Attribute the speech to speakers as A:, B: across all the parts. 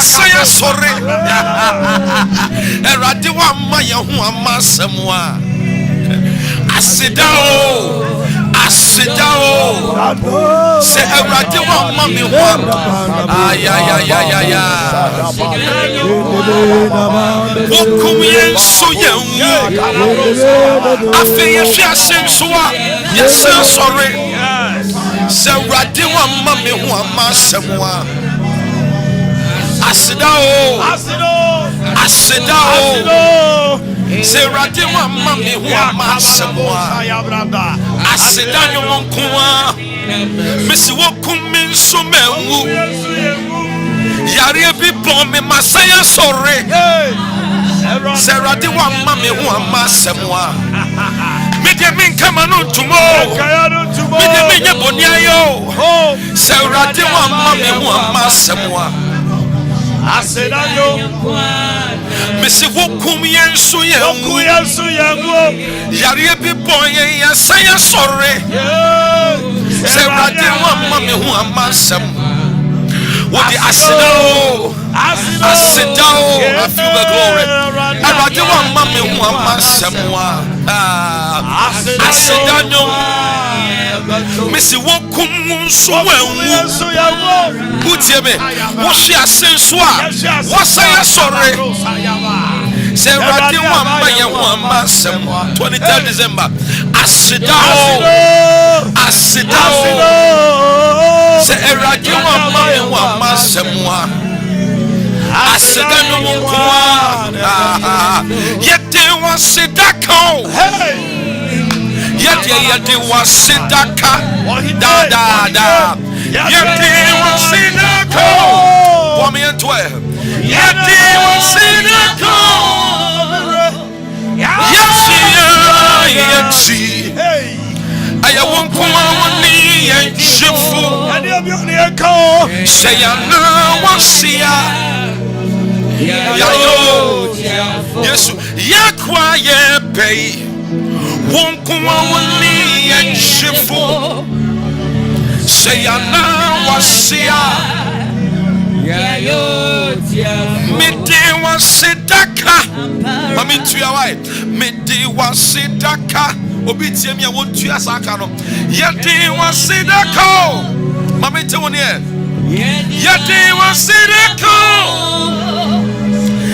A: say sorry. Eradi wa ma ye ho amasemwa. Asidao. Say eradi wa ma me ho. Wokum yen so yen. Afi ye hwe asensoa. Yes sorry. Say eradi wa ma me ho amasemwa. Asidao. Say eradi wa ma me ho amasemwa. Asidanyo monkuwa. Mesi wokum min so mewu. Yare bi bon me masaya sorry. Say eradi wa ma me ho amasemwa. Mede min kama no tumo. Mede min ye bonia yo. Say eradi wa ma me ho amasemwa. Asedanyo Mesi wokum yensu yengu Yare bi bon yen yasaya sorry. Say eradi wa ma me ho amasem. What the asidao. I feel the glory. Eradi wa ma me ho amasemwa. Asedanyo Mesi wokum nso wenwu. Utieme wo hwe asensua wo say sorry. Say eradi wa ma ye ho amasem. 23 December. Asidao. Say eradi wa ma ye ho amasemwa. Asidano monkuwa. Yete wa sidako. Yete wa sidaka. Da. Yete wa sidako. Wami entwe. Yete wa sidako. Yeti. Aya wonkuwa wani yenchifu. Say yana wasia. Yesu yakwa ye pay wonkuwa woni yenchifu. Say yana wasia. Midi wasidaka. Mami tuya wai. Midi wasidaka. Obi tiemi ya wontu asaka no. Yedi wasidaka. Mami te woni e. Yedi wasidaka.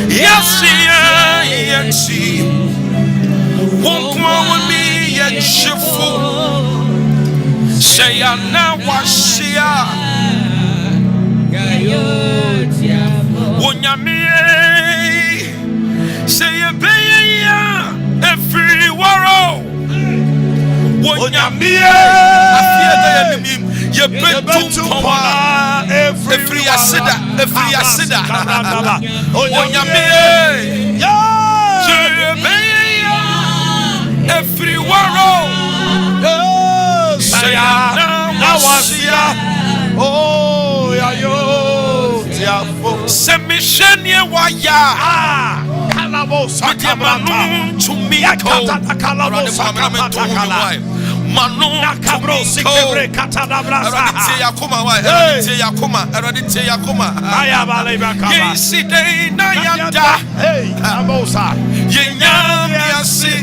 A: Yes, won't come with me yet, Shifu. Say, I now was here. Say, a bay, every world. I fear the enemy. You bet to power every asida. Every world. Say now oh yo semishenie waya Manu to me Manu Nakabrosi Kebre Katadabrasa Yakuma Yeside Nayanda Amosa Yenyamiasi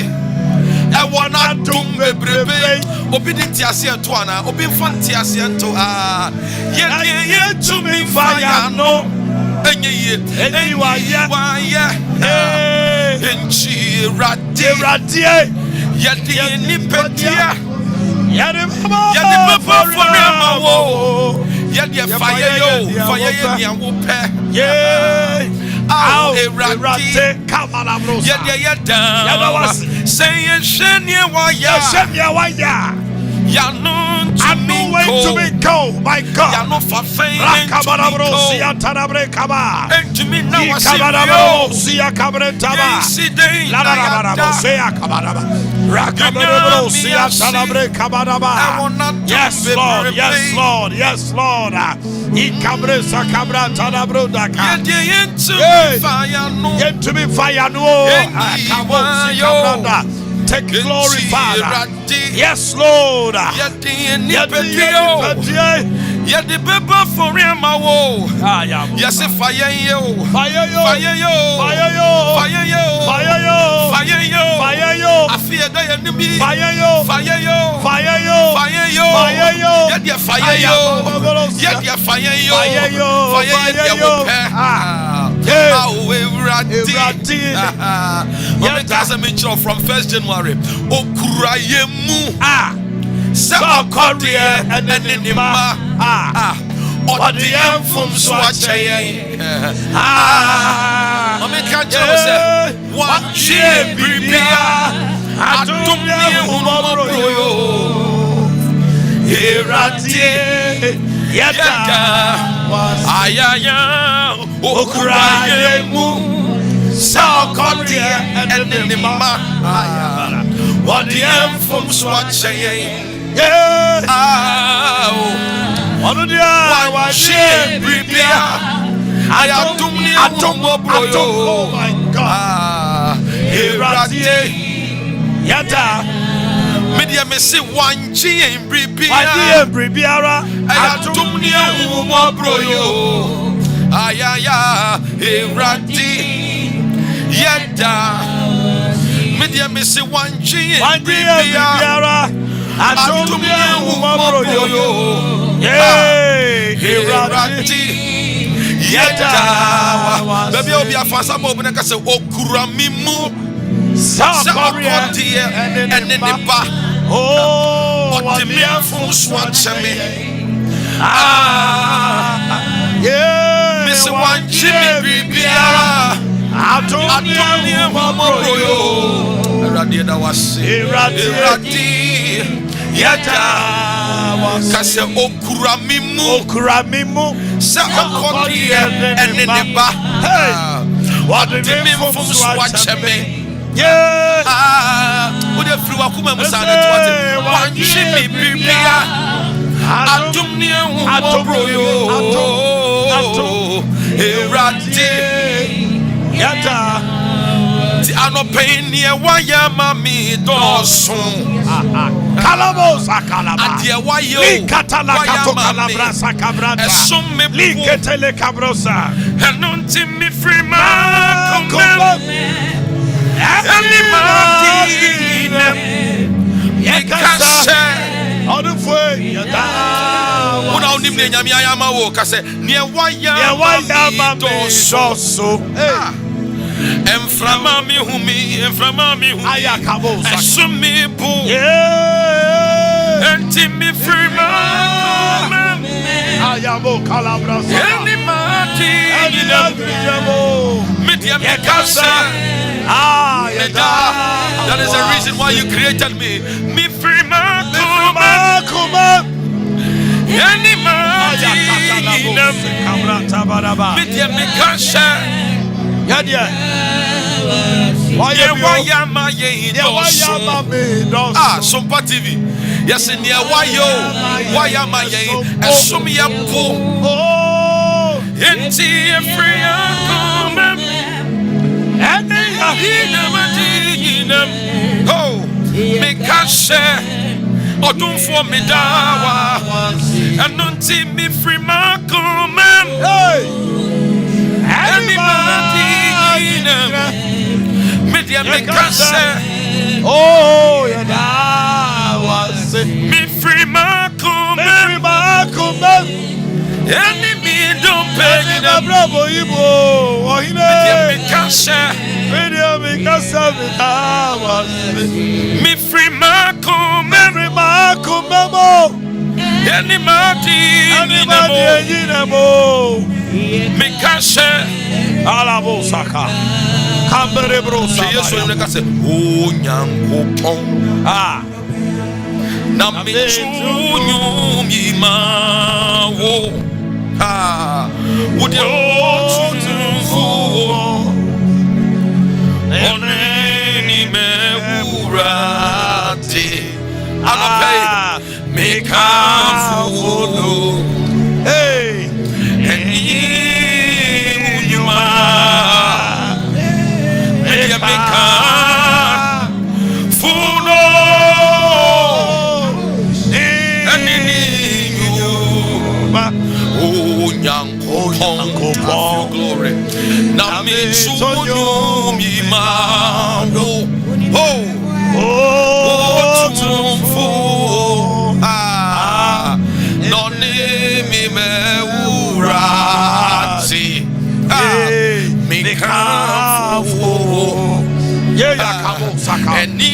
A: I wanna do me brave obedient asiantoana obenfanti asianto ye to me fire no enye enchi radie ye ni pedia ye baba for amawo ye fire yo ni awo pe Au erate kamala brosa ye down say shenia waya ya no to me go my God ya no fa fain kamala brosa ya tarabre kaba entimi na wasi ya kabre taba la brosa ya kabara brosa ya tarabre kabara yes Lord Ikabre sakabra tadabro daka yet to be fire no take glory Father yes Lord Yet the paper for him, yes, if fire you, fire yo, fire yo, fire yo, fire yo, fire yo, fire yo, fire yo, I fear the enemy, fire yo, fire yo, fire yo, fire yo, fire yo, yet your fire yo, yet your fire yo, fire yo, fire yo, from 1st January. Okurayemu Sa Korea and then or the M from Swatchay. I can't tell us one cheer, I don't know Ayaya Okurayemu Sa Korea and then what the M from Swatchay. Yeah, oh, my God, Yada, Media Messi, one G and Bribiara, I don't know broyo. Ayaya, Erati, Yada, Media Messi, one G and Bribiara. I don't know yo. Hey, Yada. Baby, I'll be a fast moment. I say, Okuramimu, South Korea, and then the bar. Oh, what the mere from Swatchame. Yeah, Miss One Jimmy Bibia. I don't know yo. Radia was Irati. Yada Kase Okuramimu Sa Korea and in the bar. Hey, what the name from Swatchame? Yeah, would have flew a Kuma Musana to one Jimmy Bibia. I don't know broyo. Erati Yada. I no pain near wire mammy dosun. Calabosa calaba. Adia wayo. Catala calabrasa cabrata. Some me licatele cabrosa. And non me free man. On the way, one of them, Yama walk. I said, near wire dosun. And from me, Ayakabo, Sumi, and Timmy Freeman, Ayabo, Calabras, and Medium Casa. That is the reason why you created me. Me Freeman, come on. Medium Casa. Why am I Sompa TV? Yes, in the why am I a Sumia pool? Oh, and see a free oh, make us share or don't for me dawa and don't see me free Marco man. Media make us say, oh, yeah, was me free Marco, enemy don't pay the bravo, Ibo, media make us say, me free Marco, Memo, anybody, make us say, Alabosaka. Kambere brosa. Yesu yeka se o Nyankopon. Na me tunyu mi ma wo. Wo de o tunfu. Oneni me urate. Anope me kamfu no. Hey. Nyankopon, glory. Na me sunyo mi ma wo. Oh, tumfo. No ne mi me urati. Me kafu. Eni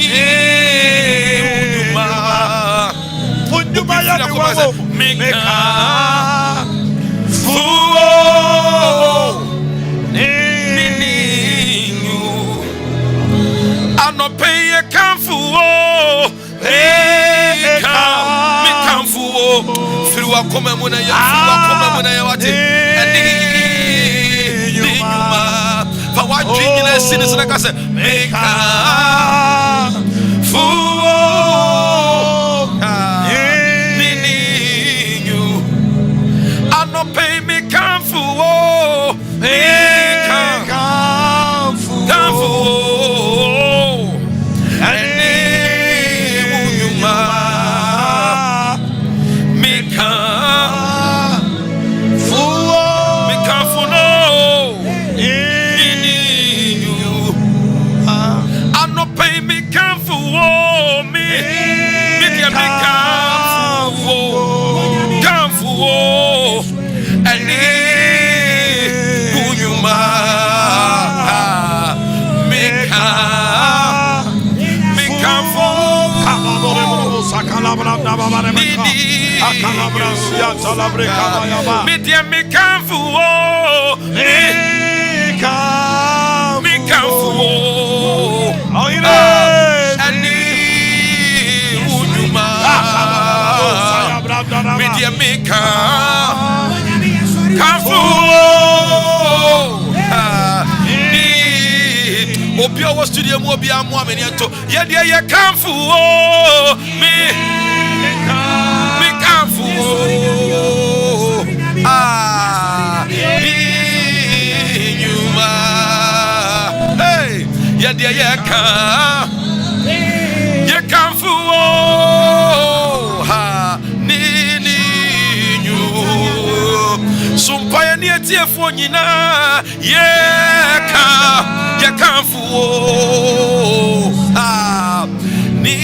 A: Obio studio mo bia mo ameniento ye de ye kamfu me kamfu nyuma hey ye de ye kamfu ni nyu Sompa ye ni etiefo nyina ye kamfu ni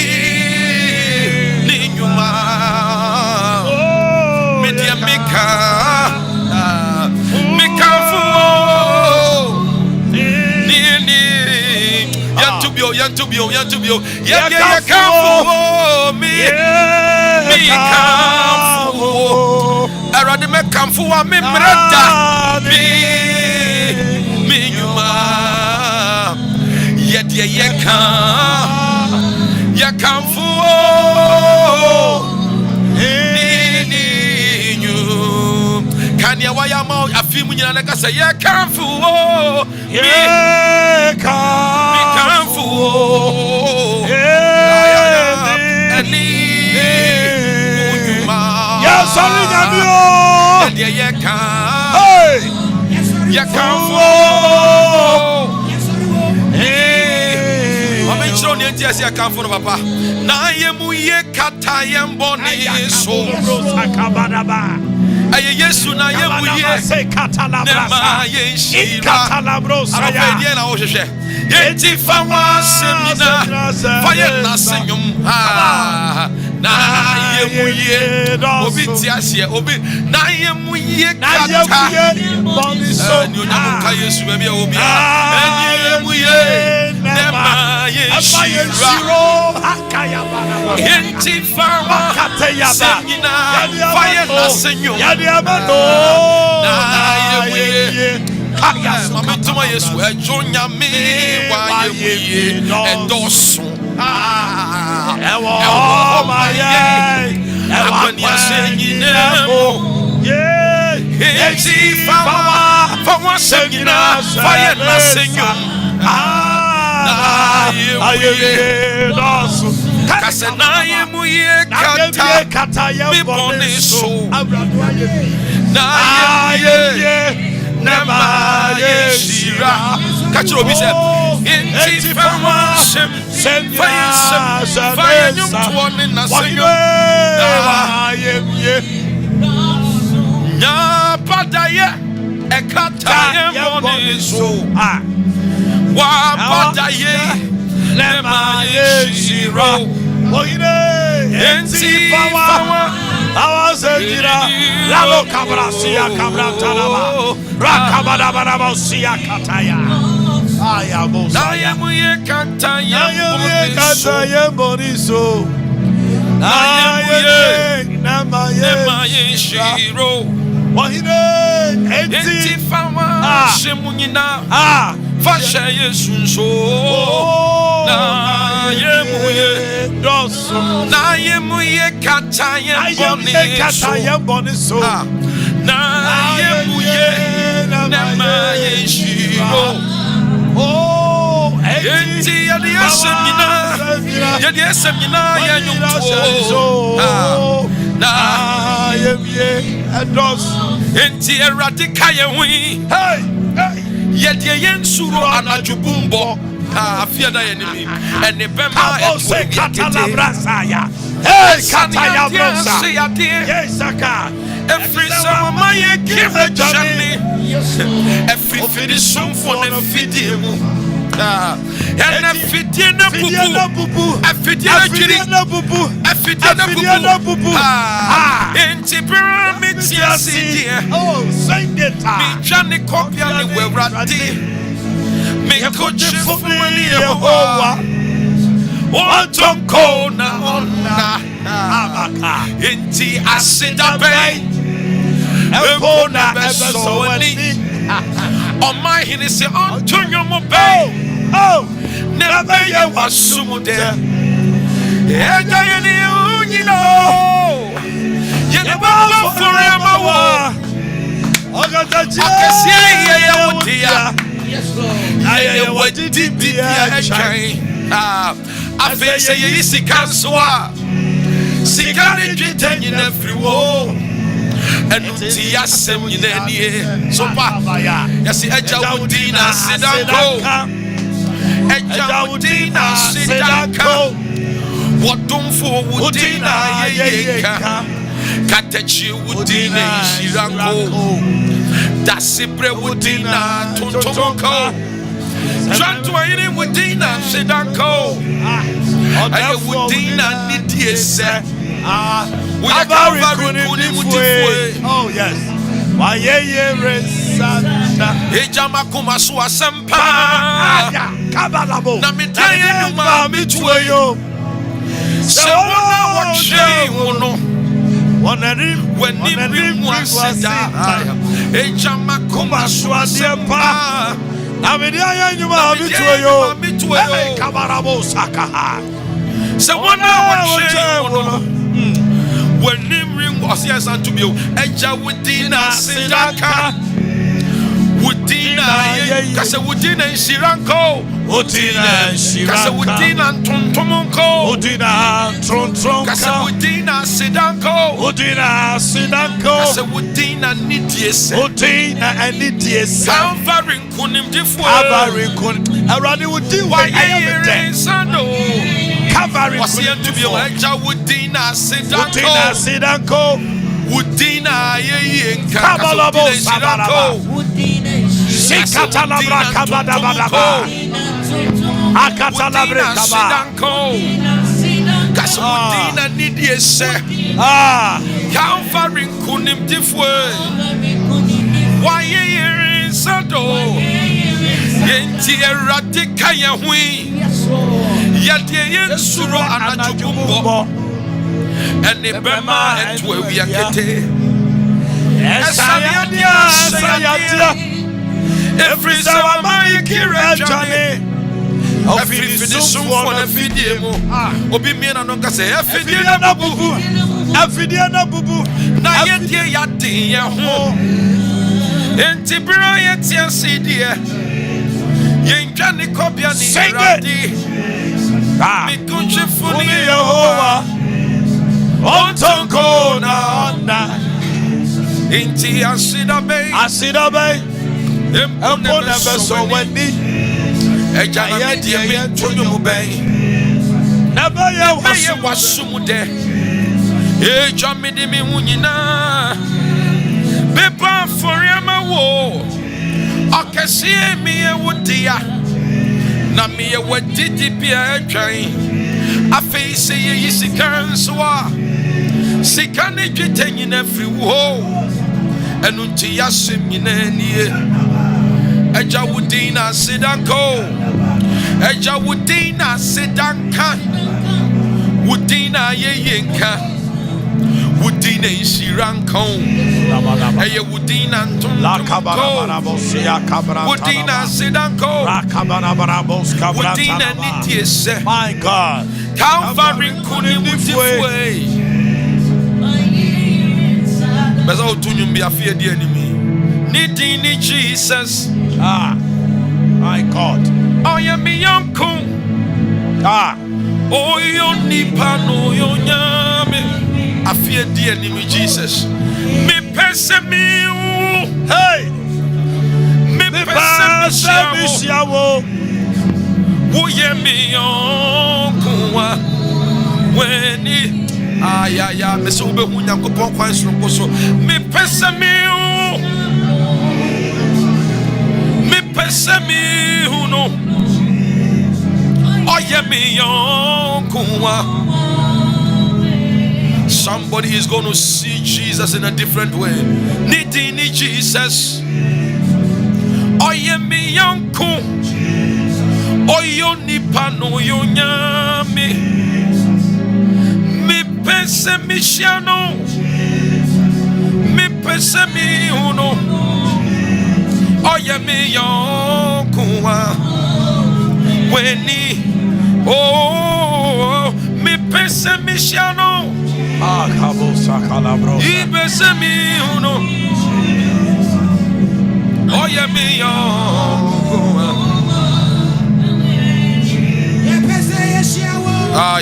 A: nyuma media meka kamfu ni yantubio ye kamfu mi kamfu arade me kamfu wa me mrada mi nyuma ye kamfu ni nyu kania waya ma afimu nyina na kasa ye kamfu mi kamfu ani nyuma ya sori nyamio ye kamfu I come for papa. Na yemu ye kata yemboni so. Aye Yesu na yemu ye nema ye shira. Arafedie na ohwehwe. Yenti fawa semina. Faye na senyum. Na yemu ye obi tiasie obi na yemu ye kata yemboni so. Ni onyamuka Yesu be obi a. Yemu ye nema ye shira. Yenti fawa semina. Faye na senyum. Na yemu ye Mama tuma Yesu ejonya mi wa yemuye endoso ewo maye akwani asenyina enti fawa senyina faye na senyo na yemuye endoso kase na yemuye kata mi boni so na yemuye Nema yeshira kachiro bi se inti fama shem fire nyum tuone na senyo na yemye nya Wabadaye ekataye boni so Wabadaye lema yeshiro Enti fawa Awazejira Lalo kabrasia kabratanaba Rakabadabadaba siya kataya Ayabosa Nayemuye kataya boniso Nayemuye namaye shiro Enti fawa shemunyina Fasha yesunso Nayemuye kataya boniso Nayemuye namaye shiro Enti yadi esemina yanyumto Nayemuye Enti eradika yewi Yadi yensuro anajubumbo Afia da enemy and the bema e katalabrasaya kataya brosa yes aka every summer my give journey every fidisum for the fidimu and a fidina bubu a fidina bubu a fidina bubu enti pyramid city oh sing it me jani kopia ni werati me coach for me Yehovah Ontonko na ona amaka enti asida bay Ekona ebesowani Omanhene se ontonyo mo bay Nebe ye wasumude Eja yeni unyino Yeni baba forever wa Okasiye ye wutia Aye wadi di achai afe se ye sika soa sika ne twete nyina friwo enu ti asem nyina nie Sompa yesi eja wudina sidanko eja wudina sidanko wodumfo wudina yeyeka katechi wudina shiranko dasibre wudina tontonko Chantwa yini wudina sidanko Aye wudina nidiese Uya kavari kuni mutifwe Oh yes Wayeye resanta Ejama kumasua sempa Kabalabo Na mitaya nyuma mitweyo Se wana wache wono Wenim mwasida Ejama kumasua sempa Amedia nyuma mitweyo kabarabo saka se wana wache wono wenim ring osias antubio eja wudina sidaka wudina kase wudina shiranko wudina shiranka kase wudina tontomonko wudina tontonka kase wudina sidanko wudina sidanko kase wudina nidiese wudina anidiese Calvary kunim difwe Calvary kun arade wudi wa ayemete sando Calvary kunim difwe eja wudina sidanko wudina yeyenka kabalabo sabalaba Sikatalabra kabadabadaba Akatalabre kaba Kasudina nidiese Calvary kunim difwe Waye sado Yenti eradika yehui Yadi yensuro anajubumbo Ene bema etwe wiyakete Esayadia Every sawa mayi kirejane Every fidisum for the fidiemo Obi miena no kase efidie na bubu Efidie na bubu Na yedie yadi yeho Enti bro yeti asidie Yenjani kopia ni radi Mikunche funi Yehovah Ontonko na onda Enti asida bay Empone beso weni Eja na medie mentonyo mubay Nabeye wasumude Eja midi mi unyina Beba forever wo. Okasie me wodia. Na me wadidi bia atwan. Afei se ye sikan so a. Sikane twete nyina firi wo. Enu nti yasem nyina nie. Eja wudina sidanko. Eja wudina sidanka. Wudina yenka. Wudina ishiranko. Eye wudina ntuntunko. Wudina sidanko. Wudina nitiese.
B: My God.
A: Calvary kuni mutifwe. Beza utunyumbi afie di enemy. Nidini Jesus.
B: My God.
A: Oya mi yonko. Oyo nipa no yo nyame. Afie di enemy Jesus. Me pese mi u.
B: Hey.
A: Me pese mi
B: siawo.
A: Oye mi yonko wa. Weni. Ya. Me se ube hunyanko pon kwan sronko so. Me pese mi u. Pesemi uno oyemi yonkuwa. Somebody is going to see Jesus in a different way. Nidini Jesus oyemi yonku oyo nipano yonyami mi pesemi shano mi pesemi uno oyemi yonkuwa weni mi pese mi shano
B: Kabo sakalabro
A: ibese mi uno oyemi yonkuwa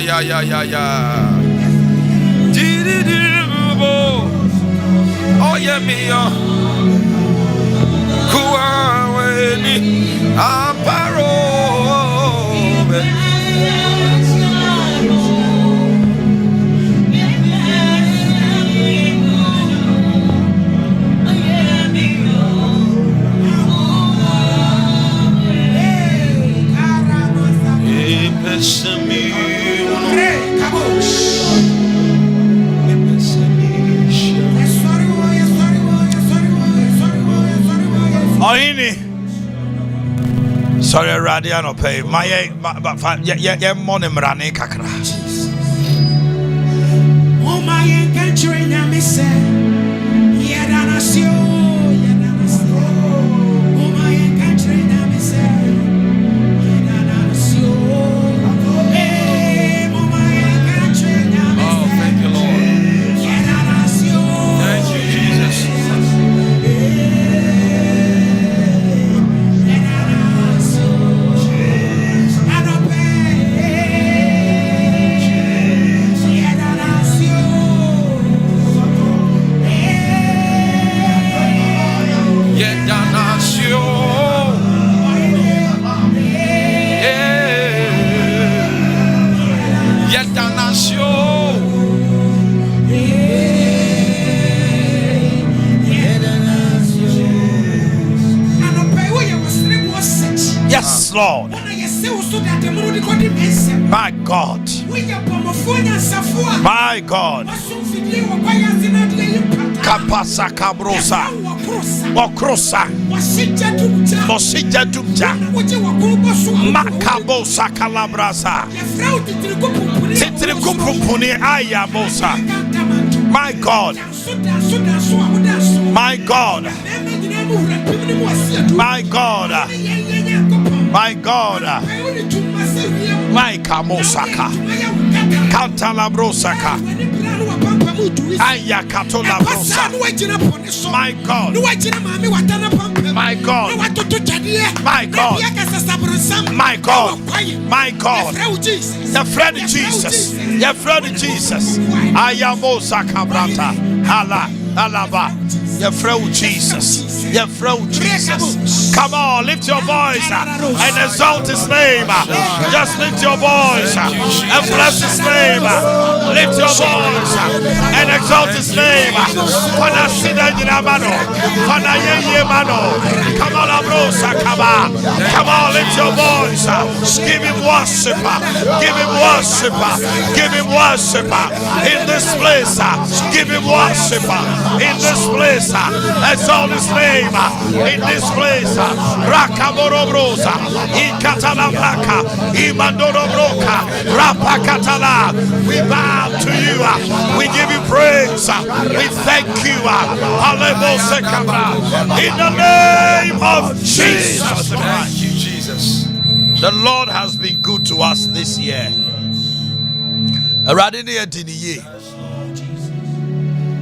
A: ya diribo oyemi yonkuwa weni aparo
B: Omanhene. Sorry, Radia no pay. My money mrane kakra.
C: Oh my country na me say. Yeda nasio. Oh my country na me say. Yeda nasio. Hey, oh my country na me say.
A: Oh, thank you, Lord.
C: Yeda nasio.
A: Thank you, Jesus.
B: Yes, Lord. My God. My God. Kapasa kabrosa. Okrosa. Mosija dumja. Makabo sakalabrasa. Titri kumpumpuni ayabosa. My God. My God. My God. My God. My kamosaka. Kantalabrosaka. Ayakatolabrosa. My God. My God. My God. My God. My God. Your friend Jesus. Your friend Jesus. Ayamosaka brata. Hala. Alaba. Your friend Jesus. Jesus. Come on, lift your voice and exalt his name. Just lift your voice and bless his name. Lift your voice and exalt his name. Come on, Abrosa, come on, lift your voice. Give him worship. Give him worship. Give him worship in this place. Give him worship in this place. Exalt his name in this place. Rakaborobrosa, Ikatala Braka, Imandorobroka, Rapakatala. We bow to you. We give you praise. We thank you. In the name of Jesus.
A: Thank you, Jesus.
B: The Lord has been good to us this year. Aradini Adiniye.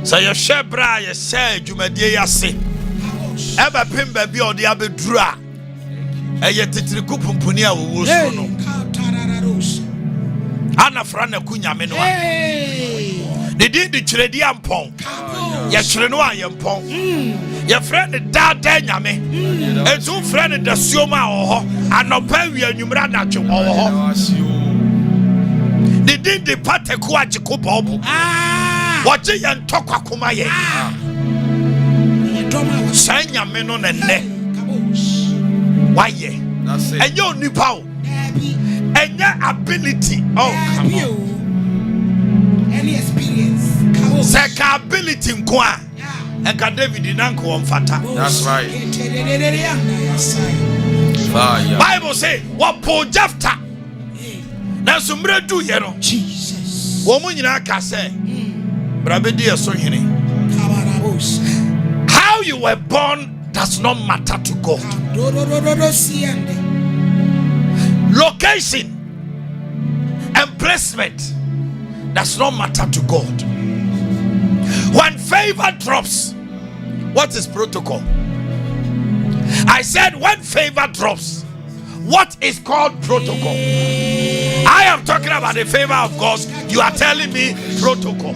B: Say your shebra, you say, Jumadie Yasi. Eba Pimba be or the Abedra. A yet Titrikupunia will Anna Frana Kunya Menua. They did the Chredian Pong. Yashrenoa Yampong. Your friend the dad Yame. And two friend the Sioma or Anopavia Numranacho or they did the Patekua Jacob. What you and Tokakumaye? Sanya Menon and Ne. Why ye? And your new power and your ability. Oh, come on.
C: Any experience?
B: Seka ability nkwa. Enka David nanko omfata.
A: That's right.
B: Bible say what Paul Jafta. Na sumre do ye no.
C: Jesus.
B: Wo mu nyina ka say. Brabedi eso hene. How you were born does not matter to God. Location and placement does not matter to God. When favor drops, what is protocol? I said when favor drops, what is called protocol? I am talking about the favor of God. You are telling me protocol.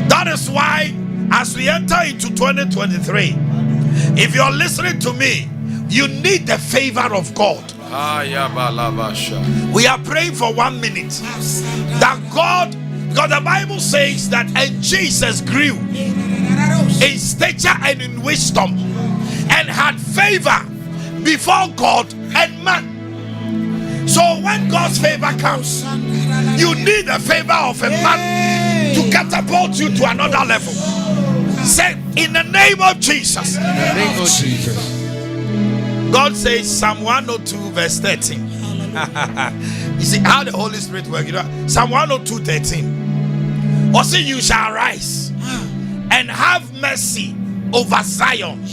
B: That is why as we enter into 2023, if you're listening to me, you need the favor of God. We are praying for 1 minute that God, because the Bible says that and Jesus grew in stature and in wisdom and had favor before God and man. So when God's favor comes, you need the favor of a man to catapult you to another level. Say in the name of Jesus.
A: In the name of Jesus.
B: God says Psalm 102 verse 13. You see how the Holy Spirit works. You know, Psalm 102 13. Or say you shall rise and have mercy over Zion.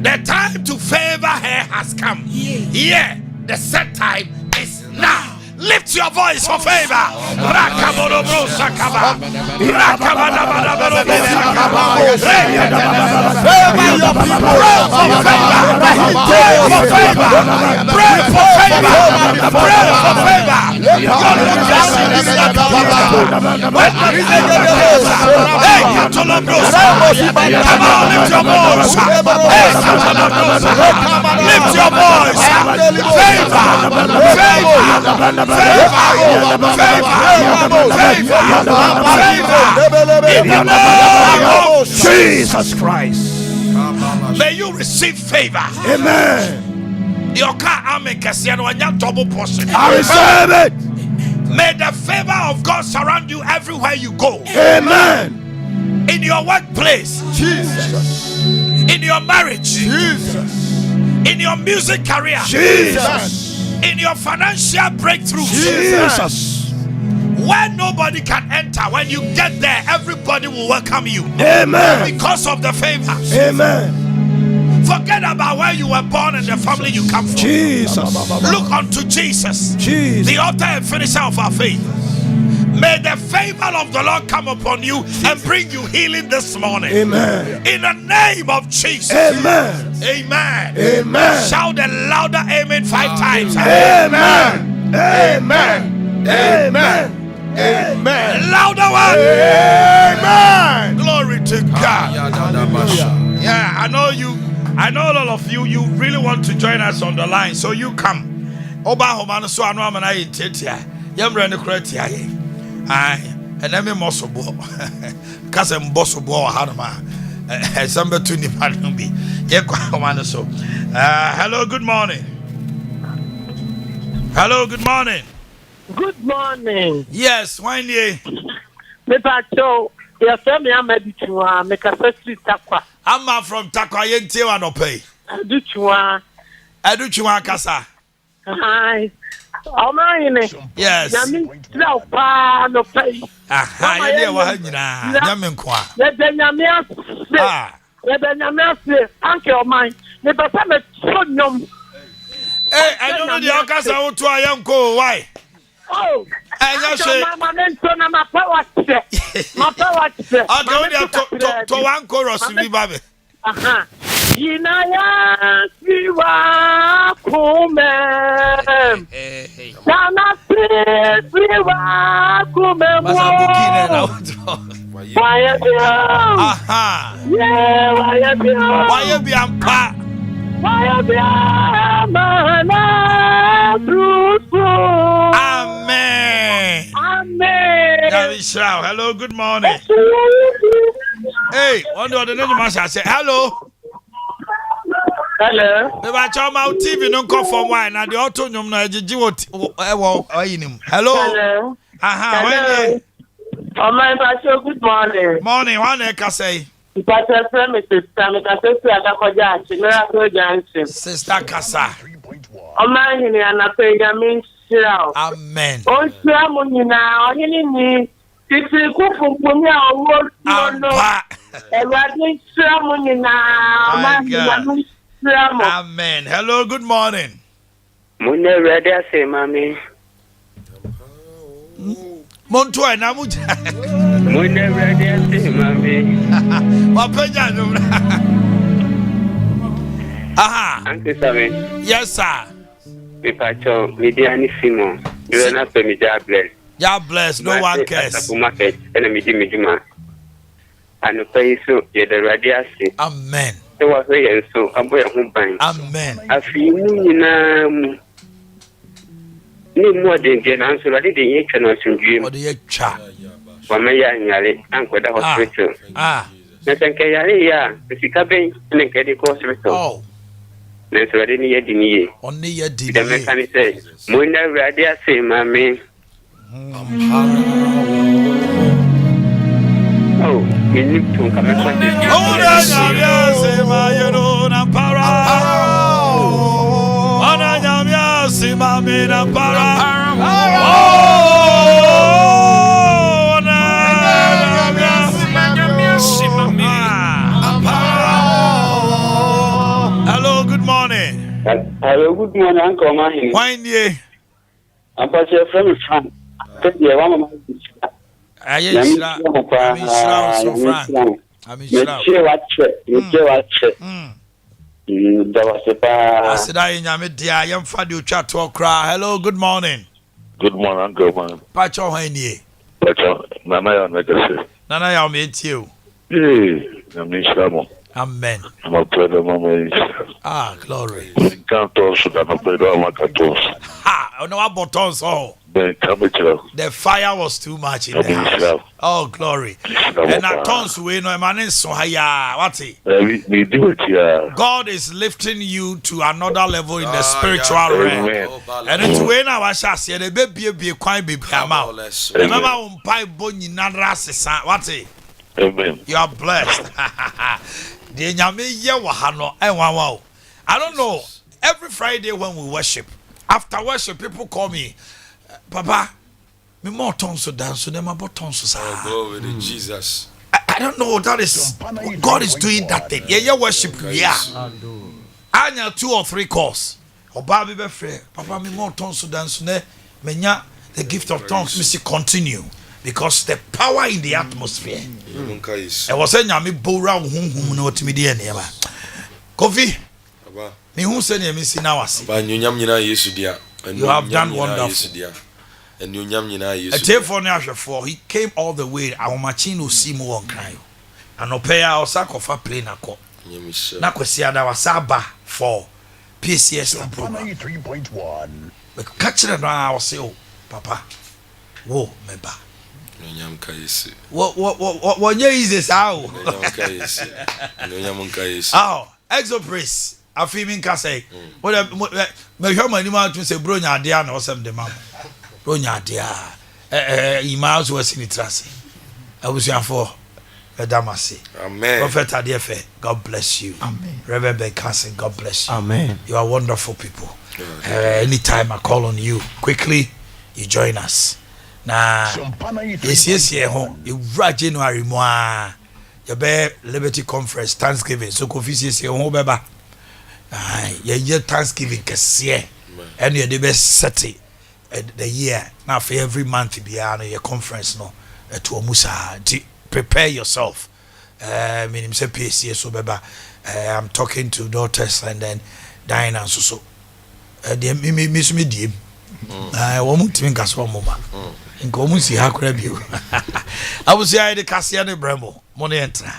B: The time to favor her has come. Yeah, the set time is now. Lift your voice for favor. Rakaborobro sakaba. Rakabadabadabaro sakaba. Favor your people. Pray for favor. Pray for favor. Pray for favor. God will bless you this year. Hey, Katolobrosa. Come on, lift your voice. Hey, Katolobrosa. Lift your voice. Favor. Favor. Jesus Christ. May you receive favor. Amen. Your car amen kasiano anya double portion. I receive it. May the favor of God surround you everywhere you go. Amen. In your workplace, Jesus. In your marriage, Jesus. In your music career, Jesus. In your financial breakthrough, Jesus. When nobody can enter, when you get there, everybody will welcome you. Amen. Because of the favor. Amen. Forget about where you were born and the family you come from. Jesus. Look unto Jesus, Jesus, the author and finisher of our faith. May the favor of the Lord come upon you and bring you healing this morning. Amen. In the name of Jesus. Amen. Amen. Amen. Shout a louder amen 5 times. Amen. Amen. Amen. Amen. Louder one. Amen. Glory to God. Yeah, I know you. I know all of you. You really want to join us on the line, so you come. Oba homano so anu amana yitetia. Yemre ne kratia ye. Ai, eneme mosobo. Kase mbosobo hanoma. Samba to ni panumbi. Ye kwa homano so. Hello, good morning. Hello, good morning.
D: Good morning.
B: Yes, why ye?
D: Me pacho, your family am editua, make a first takwa.
B: I'm from Takwa Yente wa no pay. Aduchwa kasa.
D: Hi. Omanhene.
B: Yes.
D: Yami tla pa no pay.
B: Aha, ye wa ha nyina. Nyame nkwa.
D: Ye benyame ase. Ye benyame ase. Anke oman. Me papa me chonyom.
B: Hey, I don't know the okasa wo to ayanko. Why?
D: Oh. Mama nento na mapawa tse. Mapawa tse.
B: Okay, to one chorus we babe.
D: Aha. Inaya siwa kume. Sana siwa kume.
B: Masa bukine na uto.
D: Waya bia.
B: Aha.
D: Yeah, waya bia.
B: Waya bia mpa.
D: Waya bia mana truthful.
B: Amen.
D: Amen.
B: Hello, good morning. Hey, one of the name must say hello.
D: Hello.
B: The Bachama TV no come from wine and the auto nyum na ejiji wo ayinim. Hello.
D: Hello.
B: Aha,
D: Hello. Oh my pastor, good morning.
B: Morning, one ka say.
D: Pastor from Mrs. Tamika Sesi Adakoja, Miracle Johnson.
B: Sister Kasa.
D: Omanhene Yaw.
B: Amen.
D: O sira mo nyina, ohini ni titi kufunfun ya owo no. Ewade sira mo nyina, Omanhene sira mo.
B: Amen. Hello, good morning.
D: Munne ready ase mami.
B: Monto na mu.
D: Munne ready ase mami.
B: Wapenya no. Aha.
D: Uncle Sammy.
B: Yes, sir.
D: Pacho, Midiani Simon. You are not me job bless.
B: God bless, no one cares.
D: Market and a midima. And pay so you're the radiasi.
B: Amen.
D: So was very so I'm going home buying.
B: Amen.
D: I feel no more than the answer. I didn't cannot dream.
B: Or the cha.
D: For my young yale, Uncle the hospital. Nothing can ya, the Sikabe, and get the hospital.
B: Oh.
D: That's what I need in ye.
B: Only your deed.
D: The mechanic says, Muna Radia say, mammy. Oh, you need to come and find it.
B: Oh, that's my own para. Ananya Simamina para. Hello, good morning.
D: Hello, good morning, Uncle Omanhene.
B: Why ye?
D: I'm pastor from France. I'm
B: hello, good morning.
E: Good morning, Uncle Man.
B: Pacho Hanye.
E: Pacho, Nana Yaw Megasi.
B: Nana Yaw meet you.
E: Hey, I'm Nishramo.
B: Amen.
E: I'm a prayer of Mama.
B: Ah, glory.
E: Can't also that I'm a prayer of Makatos.
B: Ha! No buttons. Oh.
E: The
B: fire was too much in the house. Oh, glory. And our tongues we know so high. What's it? God is lifting you to another level in the spiritual realm. And it's when I was say the baby be quite be out. Remember on pipe bony nadrass. What's it?
E: Amen.
B: You are blessed. The nyame ye wahano and wow. I don't know. Every Friday when we worship, after worship, people call me, Papa, me more tongues to dance to them about tongues to
A: glory to Jesus.
B: I don't know. That is God is doing that thing. Yeah, worship. Yeah. I need 2 or 3 calls. Oh, Baby, be free. Papa, me more tongues to dance to them. Menya the gift of tongues. Me see continue because the power in the atmosphere. I was saying, I'm a bora whom know to me dear neighbor. Coffee. Me who send you missing hours.
A: You have
B: done wonderful.
A: And you nyam nyina
B: a
A: Yesu.
B: telephone for he came all the way. Our machine will see more on cry. And pay our sack of a plane. Na kwesiada wasaba for PCS program
F: 93.1.
B: but catch it now say oh papa wo member
A: Nyam ka Yesu.
B: What is how
A: Nyam ka Yesu. Nyam ka Yesu.
B: oh exopress afimi nka say what me hwe mani ma tun say bro nya ade na osem de mam bro nya ade imaus was in trance abusuafo Damasi.
A: Amen.
B: Prophet Adefe, God bless you.
G: Amen.
B: Reverend Ben Carson, God bless you.
G: Amen.
B: You are wonderful people. Anytime I call on you, quickly you join us. Nah, yes, you right January moi. You be Liberty Conference, Thanksgiving. So confuse you home beba. You Thanksgiving kesiye. And you the best set the year. Now for every month be your conference no to Musa. Prepare yourself. Meaning say PCS so beba. I'm talking to daughters and then dying and so. Me miss me dim. Woman to think as one mama. In common see how crab you. I was here the Cassian Bremo. Money enter.